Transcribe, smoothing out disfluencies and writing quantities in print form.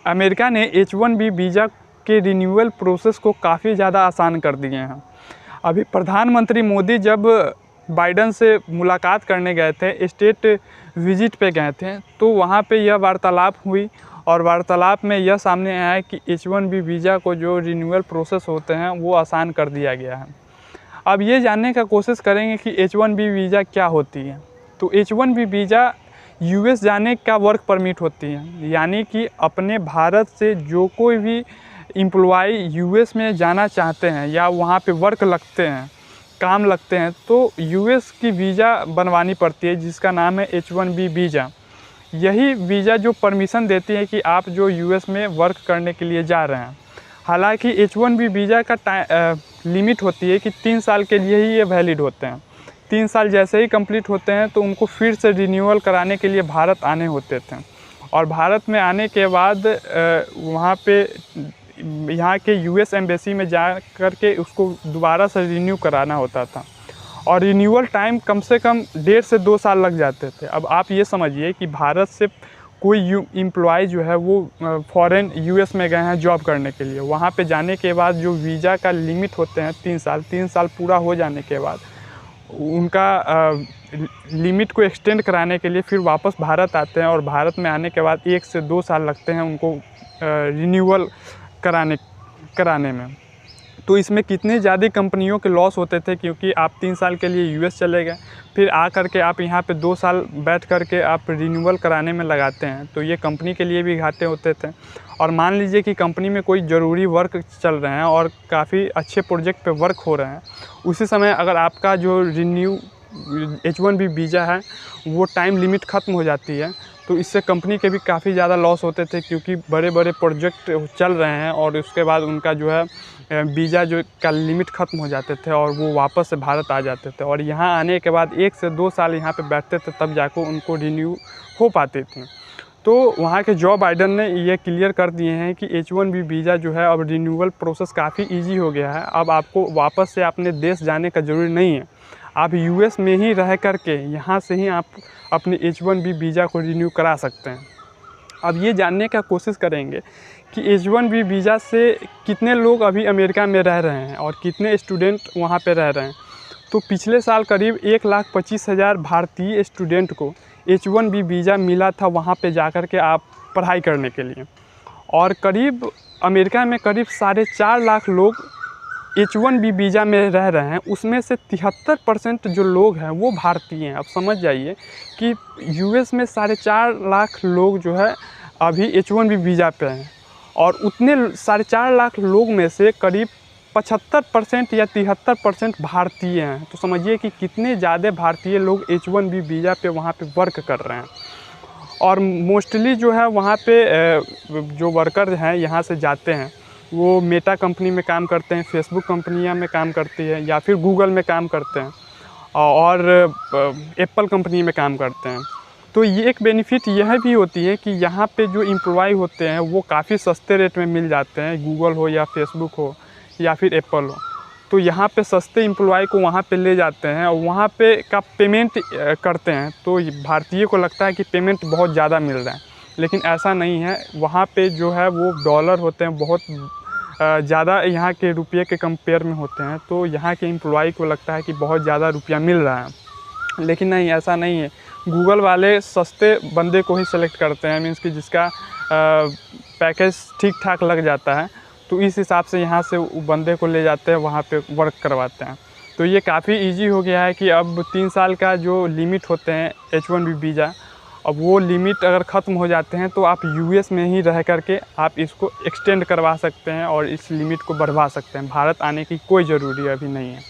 America ने H1B visa के renewal process को काफ़ी ज़्यादा आसान कर दिए हैं। अभी प्रधानमंत्री मोदी जब बाइडन से मुलाकात करने गए थे, स्टेट विजिट पे गए थे, तो वहाँ पे यह वार्तालाप हुई और वार्तालाप में यह सामने आया कि H1B वीज़ा को जो रिन्यूअल प्रोसेस होते हैं वो आसान कर दिया गया है। अब ये जानने का कोशिश करेंगे कि H1B वीज़ा क्या होती है। तो H1B वीज़ा US जाने का वर्क परमिट होती है, यानी कि अपने भारत से जो कोई भी एम्प्लॉय US में जाना चाहते हैं या वहाँ पे वर्क लगते हैं, काम लगते हैं, तो US की वीज़ा बनवानी पड़ती है जिसका नाम है H1B वीज़ा। यही वीज़ा जो परमिशन देती है कि आप जो US में वर्क करने के लिए जा रहे हैं। हालांकि H1B वीज़ा का लिमिट होती है कि 3 साल के लिए ही ये वैलिड होते हैं। 3 साल जैसे ही कंप्लीट होते हैं तो उनको फिर से रिन्यूअल कराने के लिए भारत आने होते थे और भारत में आने के बाद वहाँ पे यहाँ के US एम्बेसी में जा कर के उसको दोबारा से रिन्यू कराना होता था और रिन्यूअल टाइम कम से कम 1.5 से 2 साल लग जाते थे। अब आप ये समझिए कि भारत से कोई एम्प्लॉय जो है वो फॉरेन US में गए हैं जॉब करने के लिए, वहाँ पे जाने के बाद जो वीज़ा का लिमिट होते हैं 3 साल पूरा हो जाने के बाद उनका लिमिट को एक्सटेंड कराने के लिए फिर वापस भारत आते हैं और भारत में आने के बाद 1 से 2 साल लगते हैं उनको रिन्यूअल कराने में। तो इसमें कितनी ज़्यादा कंपनियों के लॉस होते थे, क्योंकि आप 3 साल के लिए US चले गए, फिर आ कर के आप यहाँ पे 2 साल बैठ कर के आप रिन्यूअल कराने में लगाते हैं, तो ये कंपनी के लिए भी घाटे होते थे। और मान लीजिए कि कंपनी में कोई ज़रूरी वर्क चल रहे हैं और काफ़ी अच्छे प्रोजेक्ट पे वर्क हो रहे हैं, उसी समय अगर आपका जो H1B वीज़ा है वो टाइम लिमिट ख़त्म हो जाती है, तो इससे कंपनी के भी काफ़ी ज़्यादा लॉस होते थे, क्योंकि बड़े बड़े प्रोजेक्ट चल रहे हैं और उसके बाद उनका जो है वीज़ा जो का लिमिट ख़त्म हो जाते थे और वो वापस से भारत आ जाते थे और यहाँ आने के बाद 1 से 2 साल यहाँ पे बैठते थे, तब जाकर उनको रिन्यू हो पाती थी। तो वहाँ के जो बाइडन ने ये क्लियर कर दिए हैं कि H1B वीज़ा जो है अब रिन्यूअल प्रोसेस काफ़ी ईजी हो गया है। अब आपको वापस से अपने देश जाने का ज़रूरी नहीं है, आप US में ही रह कर के यहाँ से ही आप अपने H1B वीज़ा को रिन्यू करा सकते हैं। अब ये जानने का कोशिश करेंगे कि H1B वीज़ा से कितने लोग अभी अमेरिका में रह रहे हैं और कितने स्टूडेंट वहाँ पे रह रहे हैं। तो पिछले साल करीब 1,25,000 भारतीय स्टूडेंट को H1B वीज़ा मिला था वहाँ पे जाकर के आप पढ़ाई करने के लिए, और करीब अमेरिका में करीब 4.5 लाख लोग H1B वीज़ा में रह रहे हैं। उसमें से 73% जो लोग हैं वो भारतीय हैं। अब समझ जाइए कि US में 4.5 लाख लोग जो है अभी H1B वीज़ा पे हैं और उतने 4.5 लाख लोग में से करीब 75% या 73% भारतीय हैं। तो समझिए कि कितने ज़्यादा भारतीय लोग H1B वीज़ा पे वहाँ पे वर्क कर रहे हैं। और मोस्टली जो है वहाँ पे जो वर्कर हैं यहाँ से जाते हैं वो मेटा कंपनी में काम करते हैं, फेसबुक कंपनियां में काम करती है या फिर गूगल में काम करते हैं और एप्पल कंपनी में काम करते हैं। तो ये एक बेनिफिट यह भी होती है कि यहाँ पे जो एम्प्लॉय होते हैं वो काफ़ी सस्ते रेट में मिल जाते हैं, गूगल हो या फेसबुक हो या फिर एप्पल हो। तो यहाँ पे सस्ते एम्प्लॉय को वहाँ पे ले जाते हैं और वहाँ पे का पेमेंट करते हैं, तो भारतीय को लगता है कि पेमेंट बहुत ज़्यादा मिल रहा है, लेकिन ऐसा नहीं है। वहाँ पे जो है वो डॉलर होते हैं, बहुत ज़्यादा यहाँ के रुपये के कंपेयर में होते हैं, तो यहाँ के एम्प्लॉय को लगता है कि बहुत ज़्यादा रुपया मिल रहा है, लेकिन नहीं, ऐसा नहीं है। गूगल वाले सस्ते बंदे को ही सेलेक्ट करते हैं, मीन्स कि जिसका पैकेज ठीक ठाक लग जाता है, तो इस हिसाब से यहाँ से बंदे को ले जाते हैं, वहाँ पे वर्क करवाते हैं। तो ये काफ़ी इजी हो गया है कि अब 3 साल का जो लिमिट होते हैं H1B वीज़ा, अब वो लिमिट अगर ख़त्म हो जाते हैं तो आप US में ही रह कर के आप इसको एक्सटेंड करवा सकते हैं और इस लिमिट को बढ़वा सकते हैं। भारत आने की कोई ज़रूरी अभी नहीं है।